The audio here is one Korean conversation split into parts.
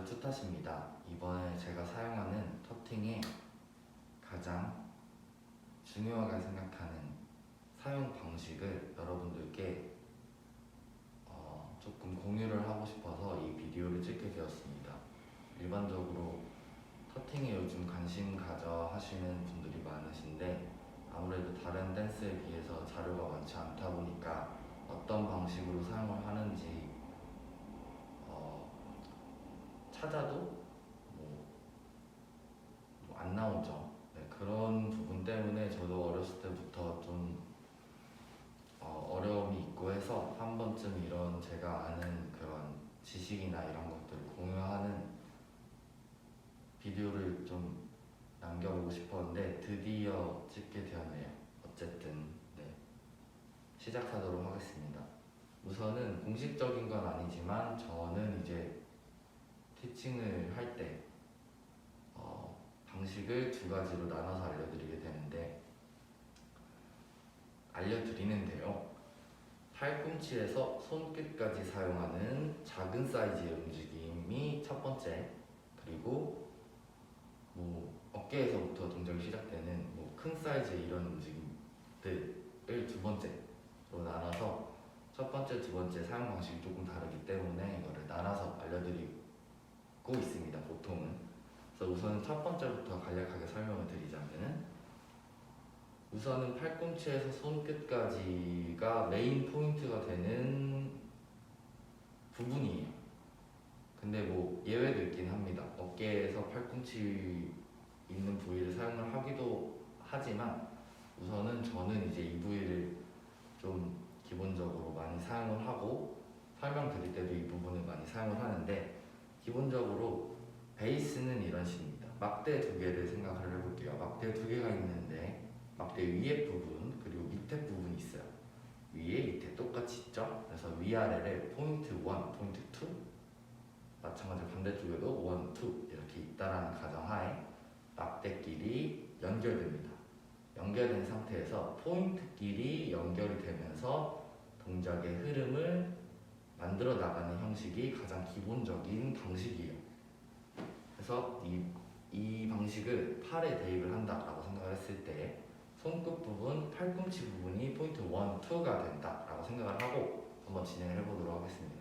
투탓입니다. 이번에 제가 사용하는 터팅의 가장 중요하게 생각하는 사용 방식을 여러분들께 조금 공유를 하고 싶어서 이 비디오를 찍게 되었습니다. 일반적으로 터팅에 요즘 관심 가져 하시는 분들이 많으신데 아무래도 다른 댄스에 비해서 자료가 많지 않다 보니까 어떤 방식으로 사용을 하는지 찾아도 안 나오죠. 네, 그런 부분 때문에 저도 어렸을 때부터 좀 어려움이 있고 해서 한 번쯤 이런 제가 아는 그런 지식이나 이런 것들을 공유하는 비디오를 좀 남겨보고 싶었는데 드디어 찍게 되었네요. 어쨌든 네, 시작하도록 하겠습니다. 우선은 공식적인 건 아니지만 저는 이제 티칭을 할 때 방식을 두 가지로 나눠서 알려드리는데요. 팔꿈치에서 손끝까지 사용하는 작은 사이즈의 움직임이 첫 번째, 그리고 어깨에서부터 동작이 시작되는 큰 사이즈의 이런 움직임들을 두 번째로 나눠서 첫 번째, 두 번째 사용 방식이 조금 다르기 때문에 이거를 나눠서 알려드리고 있습니다. 보통은. 그래서 우선 첫 번째부터 간략하게 설명을 드리자면은 우선은 팔꿈치에서 손끝까지가 메인 포인트가 되는 부분이에요. 근데 예외도 있긴 합니다. 어깨에서 팔꿈치 있는 부위를 사용을 하기도 하지만 우선은 저는 이제 이 부위를 좀 기본적으로 많이 사용을 하고 설명드릴 때도 이 부분을 많이 사용을 하는데 기본적으로 베이스는 이런 식입니다. 막대 두 개를 생각을 해볼게요. 막대 두 개가 있는데 막대 위에 부분 그리고 밑에 부분이 있어요. 위에 밑에 똑같이 있죠. 그래서 위아래를 포인트 1, 포인트 2 마찬가지로 반대쪽에도 1, 2 이렇게 있다라는 가정하에 막대끼리 연결됩니다. 연결된 상태에서 포인트끼리 연결이 되면서 동작의 흐름을 만들어 나가는 형식이 가장 기본적인 방식이에요. 그래서 이 방식을 팔에 대입을 한다라고 생각을 했을 때 손끝 부분, 팔꿈치 부분이 포인트 1, 2가 된다라고 생각을 하고 한번 진행을 해보도록 하겠습니다.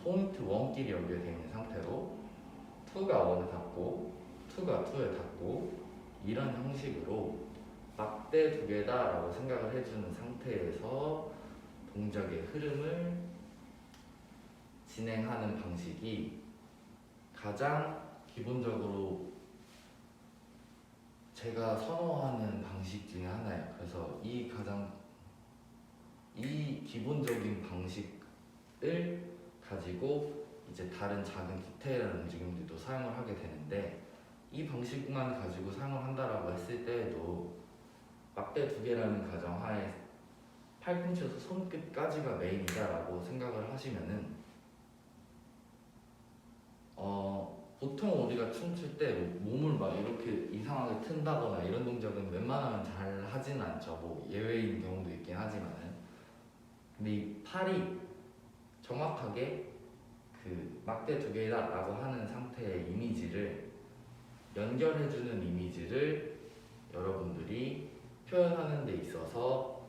포인트 1끼리 연결되어 있는 상태로 2가 1에 닿고 2가 2에 닿고 이런 형식으로 막대 두 개다라고 생각을 해주는 상태에서 동작의 흐름을 진행하는 방식이 가장 기본적으로 제가 선호하는 방식 중에 하나예요. 그래서 이 기본적인 방식을 가지고 이제 다른 작은 디테일한 움직임들도 사용을 하게 되는데 이 방식만 가지고 사용을 한다라고 했을 때에도 막대 두 개라는 가정하에 팔꿈치에서 손끝까지가 메인이다라고 생각을 하시면은 보통 우리가 춤출 때 몸을 막 이렇게 이상하게 튼다거나 이런 동작은 웬만하면 잘 하지는 않죠. 예외인 경우도 있긴 하지만은. 근데 이 팔이 정확하게 그 막대 두 개다라고 하는 상태의 이미지를 연결해주는 이미지를 여러분들이 표현하는 데 있어서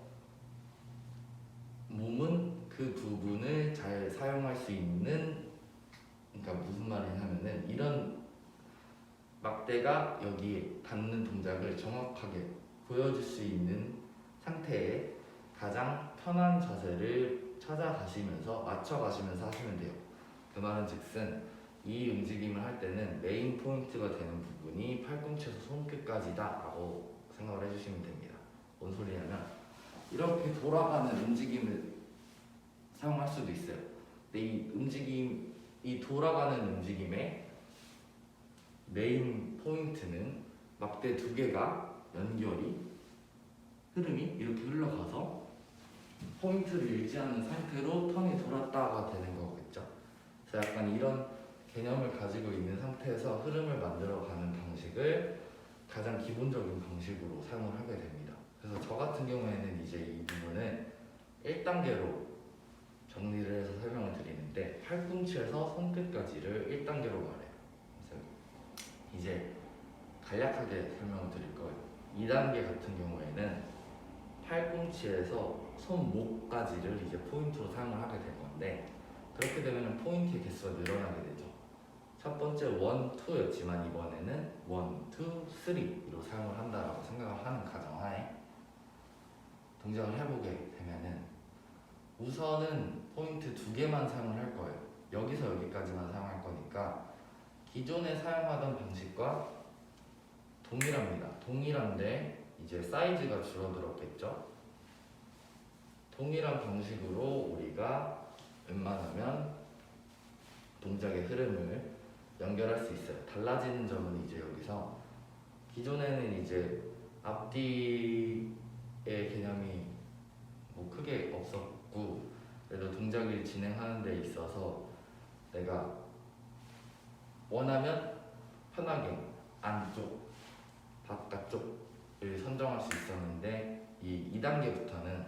몸은 그 부분을 잘 사용할 수 있는, 그러니까 무슨 말이냐면은 이런 막대가 여기에 닿는 동작을 정확하게 보여줄 수 있는 상태에 가장 편한 자세를 찾아가시면서 맞춰가시면서 하시면 돼요. 그 말은 즉슨 이 움직임을 할 때는 메인 포인트가 되는 부분이 팔꿈치에서 손끝까지다 라고 생각을 해주시면 됩니다. 뭔 소리냐면 이렇게 돌아가는 움직임을 사용할 수도 있어요. 근데 이 돌아가는 움직임의 메인 포인트는 막대 두 개가 흐름이 이렇게 흘러가서 포인트를 유지하는 상태로 턴이 돌았다가 되는 거겠죠. 그래서 약간 이런 개념을 가지고 있는 상태에서 흐름을 만들어가는 방식을 가장 기본적인 방식으로 사용을 하게 됩니다. 그래서 저 같은 경우에는 이제 이 부분을 1단계로 정리를 해서 설명을 드리는데 팔꿈치에서 손끝까지를 1단계로 말해요. 그래서 이제 간략하게 설명을 드릴 거예요. 2단계 같은 경우에는 팔꿈치에서 손목까지를 이제 포인트로 사용을 하게 될 건데 그렇게 되면 포인트의 개수가 늘어나게 되죠. 첫 번째 1, 2였지만 이번에는 1, 2, 3로 사용을 한다라고 생각을 하는 가정하에 동작을 해보게 되면은 우선은 포인트 2개만 사용을 할 거예요. 여기서 여기까지만 사용할 거니까 기존에 사용하던 방식과 동일합니다. 동일한데 이제 사이즈가 줄어들었겠죠. 동일한 방식으로 우리가 웬만하면 동작의 흐름을 연결할 수 있어요. 달라지는 점은 이제 여기서 기존에는 이제 앞뒤의 개념이 뭐 크게 없었고 그래도 동작을 진행하는 데 있어서 내가 원하면 편하게 안쪽, 바깥쪽을 선정할 수 있었는데 이 2단계부터는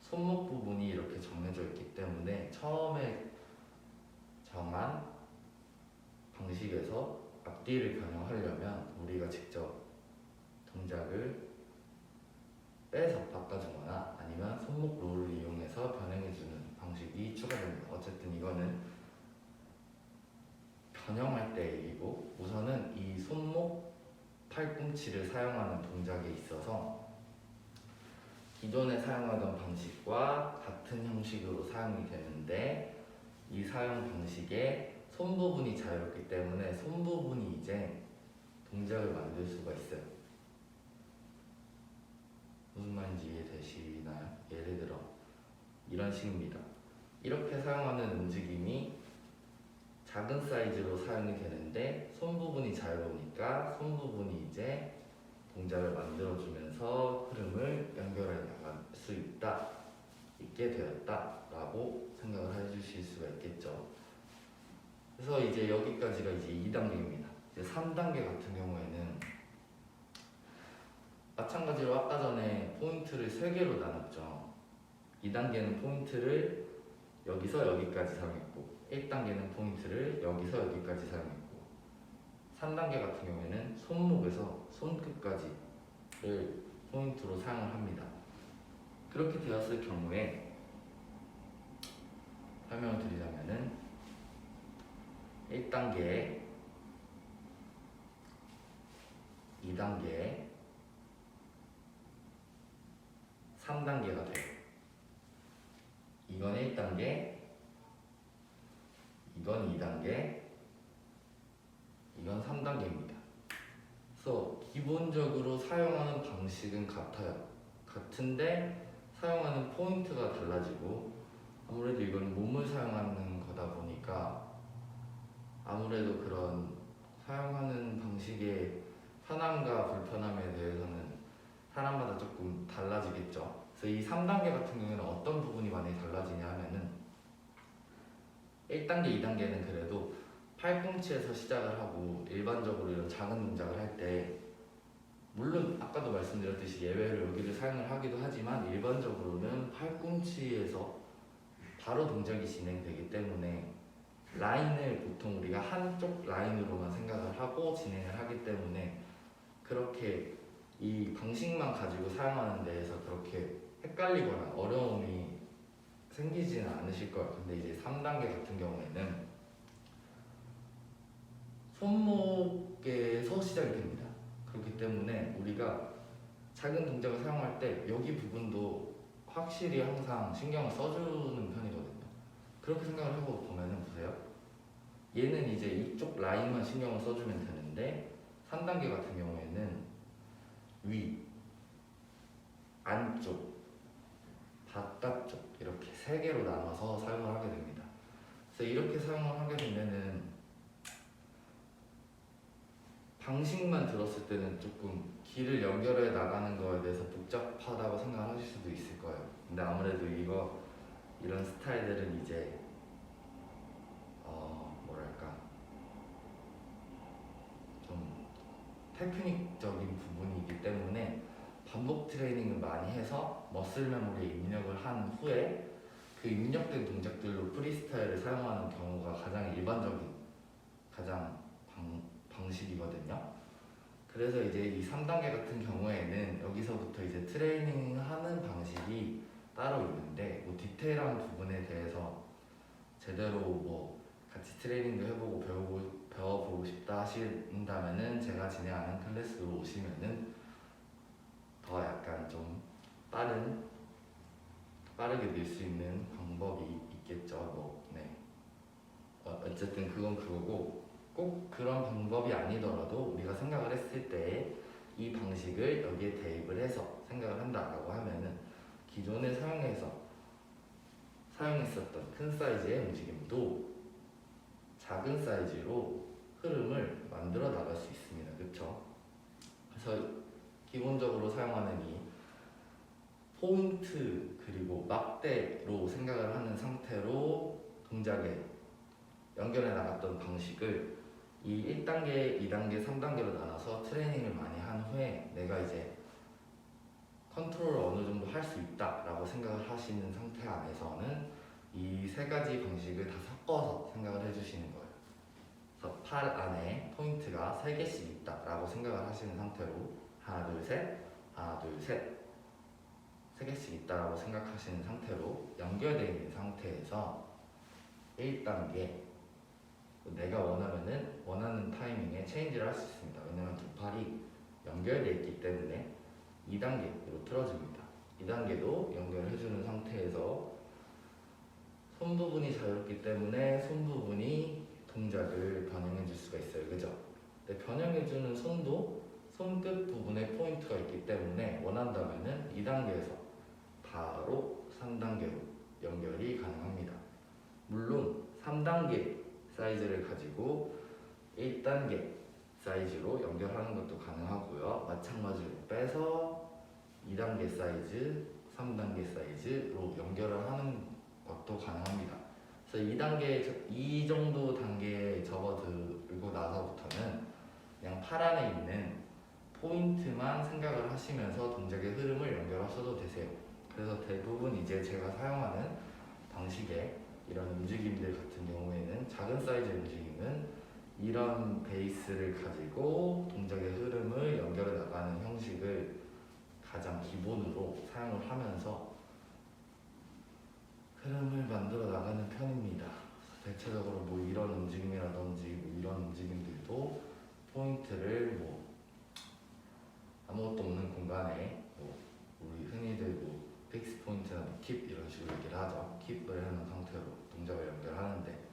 손목 부분이 이렇게 정해져 있기 때문에 처음에 정한 방식에서 앞뒤를 변형하려면 우리가 직접 동작을 빼서 바꿔주거나 아니면 손목 롤을 이용해서 변형해주는 방식이 추가됩니다. 어쨌든 이거는 변형할 때의 일이고 우선은 이 손목, 팔꿈치를 사용하는 동작에 있어서 기존에 사용하던 방식과 같은 형식으로 사용이 되는데 이 사용 방식에 손 부분이 자유롭기 때문에 손 부분이 이제 동작을 만들 수가 있어요. 무슨 말인지 이해되시나요? 예를 들어 이런 식입니다. 이렇게 사용하는 움직임이 작은 사이즈로 사용이 되는데 손 부분이 자유로우니까 손 부분이 이제 동작을 만들어주면서 흐름을 연결해 나갈 수 있게 되었다라고 생각을 해주실 수가 있겠죠. 그래서 이제 여기까지가 이제 2단계입니다. 이제 3단계 같은 경우에는 마찬가지로 아까 전에 포인트를 3개로 나눴죠. 2단계는 포인트를 여기서 여기까지 사용했고 1단계는 포인트를 여기서 여기까지 사용했고 3단계 같은 경우에는 손목에서 손끝까지를 포인트로 사용을 합니다. 그렇게 되었을 경우에 설명을 드리자면은 1단계, 2단계, 3단계가 돼요. 이건 1단계, 이건 2단계, 이건 3단계입니다. 그래서 기본적으로 사용하는 방식은 같아요. 같은데 사용하는 포인트가 달라지고 아무래도 이건 몸을 사용하는 거다 보니까 아무래도 그런 사용하는 방식의 편함과 불편함에 대해서는 사람마다 조금 달라지겠죠. 그래서 이 3단계 같은 경우에는 어떤 부분이 많이 달라지냐 하면은 1단계, 2단계는 그래도 팔꿈치에서 시작을 하고 일반적으로 이런 작은 동작을 할 때 물론 아까도 말씀드렸듯이 예외로 여기를 사용을 하기도 하지만 일반적으로는 팔꿈치에서 바로 동작이 진행되기 때문에 라인을 보통 우리가 한쪽 라인으로만 생각을 하고 진행을 하기 때문에 그렇게 이 방식만 가지고 사용하는 데에서 그렇게 헷갈리거나 어려움이 생기지는 않으실 거예요. 근데 이제 3단계 같은 경우에는 손목에서 시작이 됩니다. 그렇기 때문에 우리가 작은 동작을 사용할 때 여기 부분도 확실히 항상 신경을 써주는 편이거든요. 그렇게 생각을 하고 보면은 보세요. 얘는 이제 이쪽 라인만 신경을 써주면 되는데 3단계 같은 경우에는 위, 안쪽, 바깥쪽 이렇게 3개로 나눠서 사용을 하게 됩니다. 그래서 이렇게 사용을 하게 되면은 방식만 들었을 때는 조금 길을 연결해 나가는 거에 대해서 복잡하다고 생각하실 수도 있을 거예요. 근데 아무래도 이런 스타일들은 이제 뭐랄까 좀 테크닉적인 부분이기 때문에 반복 트레이닝을 많이 해서 머슬 메모리에 입력을 한 후에 그 그 입력된 동작들로 프리스타일을 사용하는 경우가 가장 일반적인 방식이거든요. 그래서 이제 이 3단계 같은 경우에는 여기서부터 이제 트레이닝하는 방식이 따로 있는데 뭐 디테일한 부분에 대해서 제대로 뭐 같이 트레이닝도 해보고 배워보고 싶다 하신다면은 제가 진행하는 클래스로 오시면은 더 약간 좀 빠르게 늘 수 있는 방법이 있겠죠. 뭐, 네. 어쨌든 그건 그거고 꼭 그런 방법이 아니더라도 우리가 생각을 했을 때 이 방식을 여기에 대입을 해서 생각을 한다라고 하면은 기존에 사용했었던 큰 사이즈의 움직임도 작은 사이즈로 흐름을 만들어 나갈 수 있습니다. 그렇죠? 그래서 기본적으로 사용하는 이 포인트 그리고 막대로 생각을 하는 상태로 동작에 연결해 나갔던 방식을 이 1단계, 2단계, 3단계로 나눠서 트레이닝을 많이 한 후에 내가 이제 컨트롤을 어느 정도 할 수 있다라고 생각을 하시는 상태 안에서는 이 세 가지 방식을 다 섞어서 생각을 해주시는 거예요. 그래서 팔 안에 포인트가 3개씩 있다라고 생각을 하시는 상태로 하나, 둘, 셋, 하나, 둘, 셋 3개씩 있다라고 생각하시는 상태로 연결되어 있는 상태에서 1단계 내가 원하는 타이밍에 체인지를 할 수 있습니다. 왜냐면 두 팔이 연결되어 있기 때문에 2단계로 틀어집니다. 2단계도 연결해주는 상태에서 손 부분이 자유롭기 때문에 손 부분이 동작을 변형해 줄 수가 있어요. 그죠? 근데 변형해주는 손도 손끝 부분에 포인트가 있기 때문에 원한다면은 2단계에서 바로 3단계로 연결이 가능합니다. 물론 3단계 사이즈를 가지고 1단계 사이즈로 연결하는 것도 가능하고요. 마찬가지로 빼서 2단계 사이즈, 3단계 사이즈로 연결을 하는 것도 가능합니다. 그래서 2단계, 이 정도 단계에 접어들고 나서부터는 그냥 팔 안에 있는 포인트만 생각을 하시면서 동작의 흐름을 연결하셔도 되세요. 그래서 대부분 이제 제가 사용하는 방식의 이런 움직임들 같은 경우에는 작은 사이즈 움직임은 이런 베이스를 가지고 동작의 흐름을 연결해 나가는 형식을 가장 기본으로 사용을 하면서 흐름을 만들어 나가는 편입니다. 대체적으로 뭐 이런 움직임이라든지 뭐 이런 움직임들도 포인트를 뭐 아무것도 없는 공간에 뭐 우리 흔히들 뭐 픽스 포인트나 뭐 킵 이런 식으로 얘기를 하죠. 킵을 해놓은 상태로 동작을 연결하는데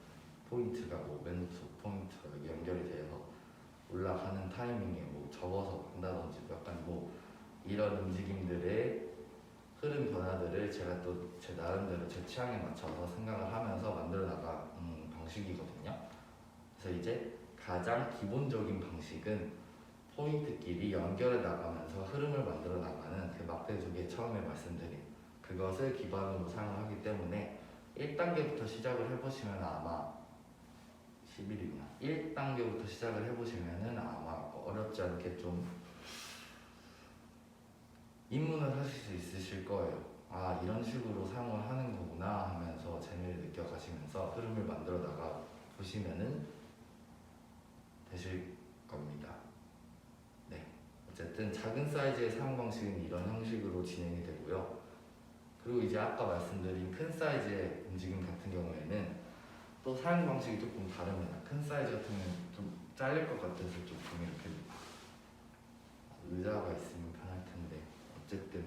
포인트가 뭐 왼쪽 포인트가 여기 연결이 돼서 올라가는 타이밍에 뭐 접어서 간다든지 약간 뭐 이런 움직임들의 흐름 변화들을 제가 또 제 나름대로 제 취향에 맞춰서 생각을 하면서 만들어 나가는 방식이거든요. 그래서 이제 가장 기본적인 방식은 포인트끼리 연결해 나가면서 흐름을 만들어 나가는 그 막대 두 개 처음에 말씀드린 그것을 기반으로 사용을 하기 때문에 1단계부터 시작을 해보시면 아마 11이구나. 1단계부터 시작을 해보시면은 아마 어렵지 않게 좀 입문을 하실 수 있으실 거예요. 아, 이런 식으로 사용을 하는 거구나 하면서 재미를 느껴가시면서 흐름을 만들어 나가 보시면은 되실 겁니다. 네. 어쨌든 작은 사이즈의 사용 방식은 이런 형식으로 진행이 되고요. 그리고 이제 아까 말씀드린 큰 사이즈의 움직임 같은 경우에는 또 사용 방식이 조금 다릅니다. 큰 사이즈 같은 경우는 좀 잘릴 것 같아서 조금 이렇게 의자가 있으면 편할 텐데 어쨌든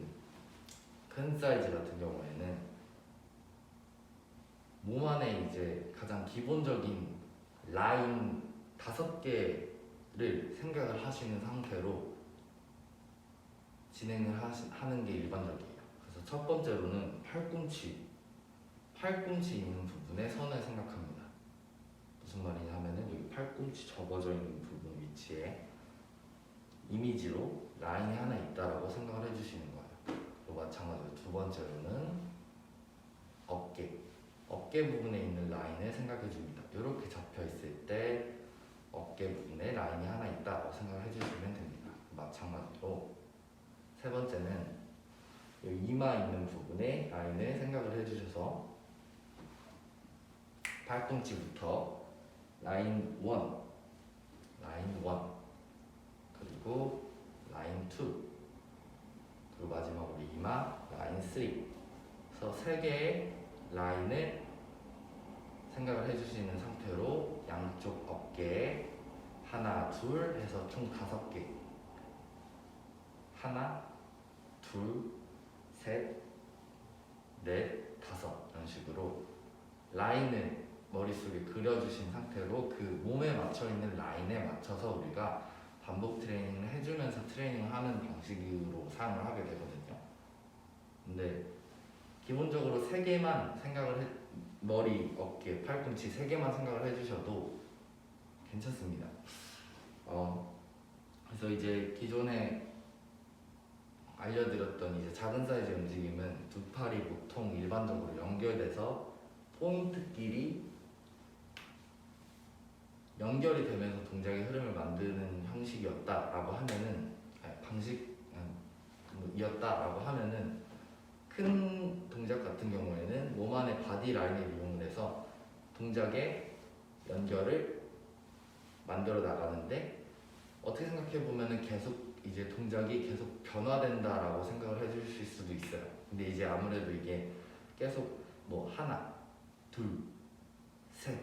큰 사이즈 같은 경우에는 몸 안에 이제 가장 기본적인 라인 5개를 생각을 하시는 상태로 진행을 하는 게 일반적이에요. 그래서 첫 번째로는 팔꿈치 있는 부분에 선을 생각합니다. 무슨 말이냐 하면은 여기 팔꿈치 접어져 있는 부분 위치에 이미지로 라인이 하나 있다라고 생각을 해주시는 거예요. 그리고 마찬가지로 두 번째로는 어깨 부분에 있는 라인을 생각해 줍니다. 이렇게 잡혀 있을 때 어깨 부분에 라인이 하나 있다고 생각을 해주시면 됩니다. 마찬가지로 세 번째는 이마 있는 부분에 라인을 생각을 해주셔서 팔꿈치부터 라인 1, 그리고 라인 2, 그리고 마지막으로 이마 라인 3. 그래서 3개의 라인을 생각을 해주시는 상태로 양쪽 어깨에 하나, 둘 해서 총 5개. 하나, 둘, 셋, 넷, 5 이런 식으로 라인을 머릿속에 그려주신 상태로 그 몸에 맞춰있는 라인에 맞춰서 우리가 반복 트레이닝을 해주면서 트레이닝을 하는 방식으로 사용을 하게 되거든요. 근데 기본적으로 3개만 머리, 어깨, 팔꿈치 3개만 생각을 해주셔도 괜찮습니다. 그래서 이제 기존에 알려드렸던 이제 작은 사이즈 움직임은 두 팔이 보통 일반적으로 연결돼서 포인트끼리 연결이 되면서 동작의 흐름을 만드는 형식이었다라고 하면은 방식이었다라고 하면은 큰 동작 같은 경우에는 몸 안의 바디 라인을 이용을 해서 동작의 연결을 만들어 나가는데 어떻게 생각해 보면은 계속 이제 동작이 계속 변화된다라고 생각을 해주실 수도 있어요. 근데 이제 아무래도 이게 계속 뭐 하나, 둘, 셋,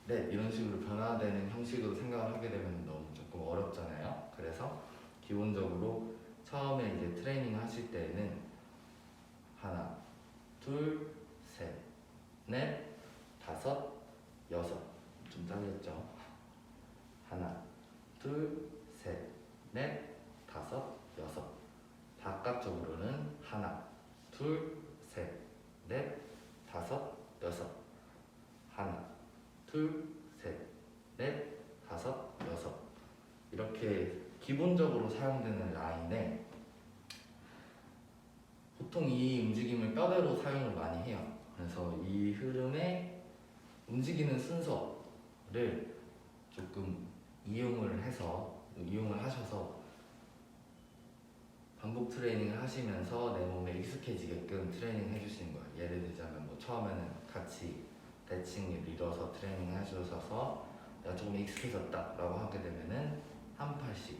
넷 이런 식으로 변화되는 형식으로 생각을 하게 되면 너무 조금 어렵잖아요. 그래서 기본적으로 처음에 이제 트레이닝 하실 때는 하나, 둘, 셋, 넷, 5, 6 좀 잘렸죠? 하나, 둘, 셋, 넷, 5, 6 바깥쪽으로는 하나, 둘, 셋, 넷, 5, 6 하나, 둘, 셋, 넷, 5, 6 이렇게 기본적으로 사용되는 라인에 보통 이 움직임을 뼈대로 사용을 많이 해요. 그래서 이 흐름에 움직이는 순서를 조금 이용을 하셔서 반복 트레이닝을 하시면서 내 몸에 익숙해지게끔 트레이닝 해주시는 거예요. 예를 들자면 뭐 처음에는 같이 대칭을 이뤄서 트레이닝을 해주셔서 내가 조금 익숙해졌다 라고 하게 되면은 한 팔씩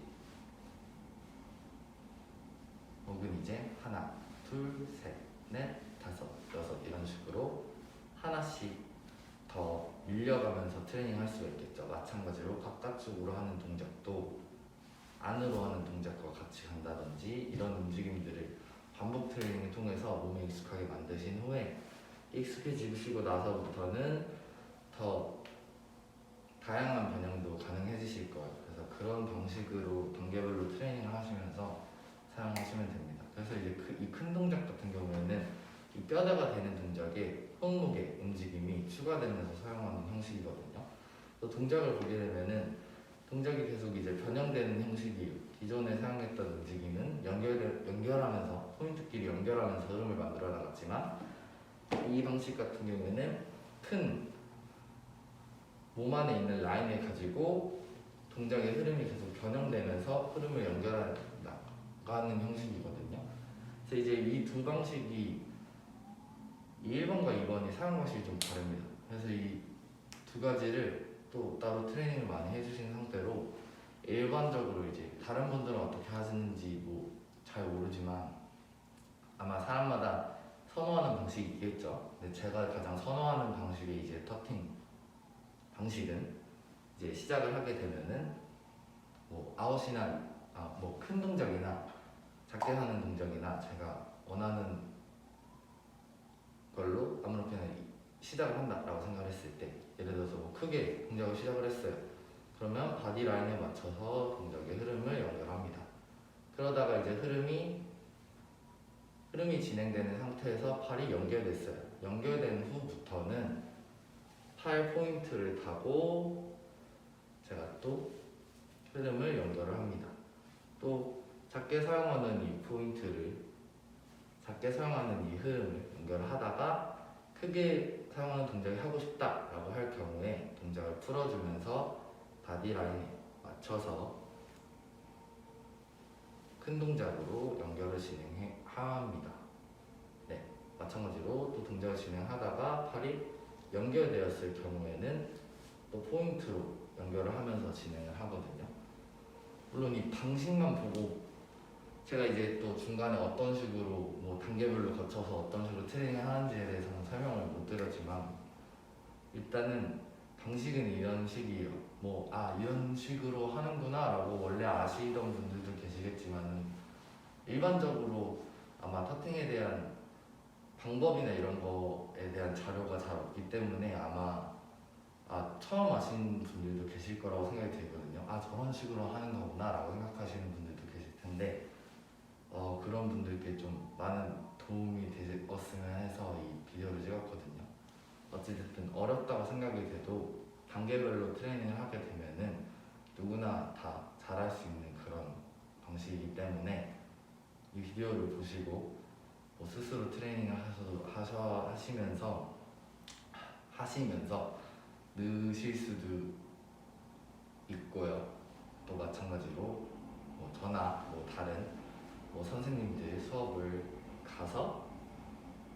혹은 이제 하나, 둘, 셋, 넷, 5, 6 이런 식으로 하나씩 더 밀려가면서 트레이닝 할 수가 있겠죠. 마찬가지로 바깥쪽으로 하는 동작도 안으로 하는 동작과 같이 간다든지 이런 움직임들을 반복 트레이닝을 통해서 몸에 익숙하게 만드신 후에 익숙해지시고 나서부터는 더 다양한 변형도 가능해지실 거예요. 그래서 그런 방식으로 단계별로 트레이닝을 하시면서 사용하시면 됩니다. 그래서 이제 이 큰 동작 같은 경우에는 이 뼈대가 되는 동작에 손목의 움직임이 추가되면서 사용하는 형식이거든요. 또 동작을 보게 되면은 동작이 계속 이제 변형되는 형식이에요. 기존에 사용했던 움직임은 연결하면서 포인트끼리 연결하면서 흐름을 만들어 나갔지만 이 방식 같은 경우에는 큰 몸 안에 있는 라인을 가지고 동작의 흐름이 계속 변형되면서 흐름을 연결해 나가는 형식이거든요. 그래서 이제 이 두 방식이 1번과 2번이 사용 방식이 좀 다릅니다. 그래서 이 두 가지를 또 따로 트레이닝을 많이 해주신 상태로 일반적으로 이제 다른 분들은 어떻게 하시는지 뭐 잘 모르지만 아마 사람마다 선호하는 방식이 있겠죠. 근데 제가 가장 선호하는 방식이 이제 터팅 방식은 이제 시작을 하게 되면은 뭐 아웃이나 뭐 큰 동작이나 작게 하는 동작이나 제가 원하는 걸로 아무렇게나 시작을 한다라고 생각을 했을 때 예를 들어서 뭐 크게 동작을 시작을 했어요. 그러면 바디 라인에 맞춰서 동작의 흐름을 연결합니다. 그러다가 이제 흐름이 진행되는 상태에서 팔이 연결됐어요. 연결된 후부터는 팔 포인트를 타고 제가 또 흐름을 연결을 합니다. 또 작게 사용하는 이 흐름을 연결하다가 크게 사용하는 동작을 하고 싶다라고 할 경우에 동작을 풀어주면서 바디 라인에 맞춰서 큰 동작으로 연결을 진행합니다. 네, 마찬가지로 또 동작을 진행하다가 팔이 연결되었을 경우에는 또 포인트로 연결을 하면서 진행을 하거든요. 물론 이 방식만 보고 제가 이제 또 중간에 어떤 식으로 뭐 단계별로 거쳐서 어떤 식으로 트레이닝 하는지에 대해서는 설명을 못 드렸지만 일단은 방식은 이런 식이에요. 뭐 이런 식으로 하는구나 라고 원래 아시던 분들도 계시겠지만 일반적으로 아마 터팅에 대한 방법이나 이런 거에 대한 자료가 잘 없기 때문에 아마 처음 아시는 분들도 계실 거라고 생각이 들거든요. 저런 식으로 하는 거구나 라고 생각하시는 분들도 계실 텐데 그런 분들께 좀 많은 도움이 되었으면 해서 이 비디오를 찍었거든요. 어찌됐든 어렵다고 생각이 돼도 단계별로 트레이닝을 하게 되면은 누구나 다 잘할 수 있는 그런 방식이기 때문에 이 비디오를 보시고 뭐 스스로 트레이닝을 하시면서 느실 수도 있고요. 또 마찬가지로 뭐 저나 뭐 다른 뭐 선생님들 수업을 가서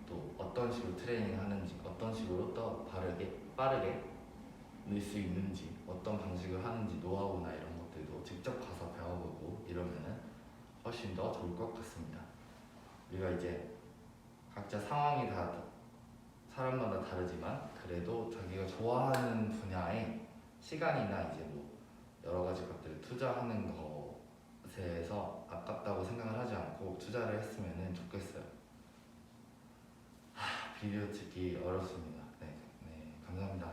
또 어떤 식으로 트레이닝 하는지, 어떤 식으로 더 빠르게 늘 수 있는지, 어떤 방식을 하는지 노하우나 이런 것들도 직접 가서 배워보고 이러면은 훨씬 더 좋을 것 같습니다. 우리가 이제 각자 상황이 다 사람마다 다르지만 그래도 자기가 좋아하는 분야에 시간이나 이제 뭐 여러 가지 것들을 투자하는 것에서 아깝다고 생각을 하지 않고 투자를 했으면 좋겠어요. 비디오 찍기 어렵습니다. 네, 감사합니다.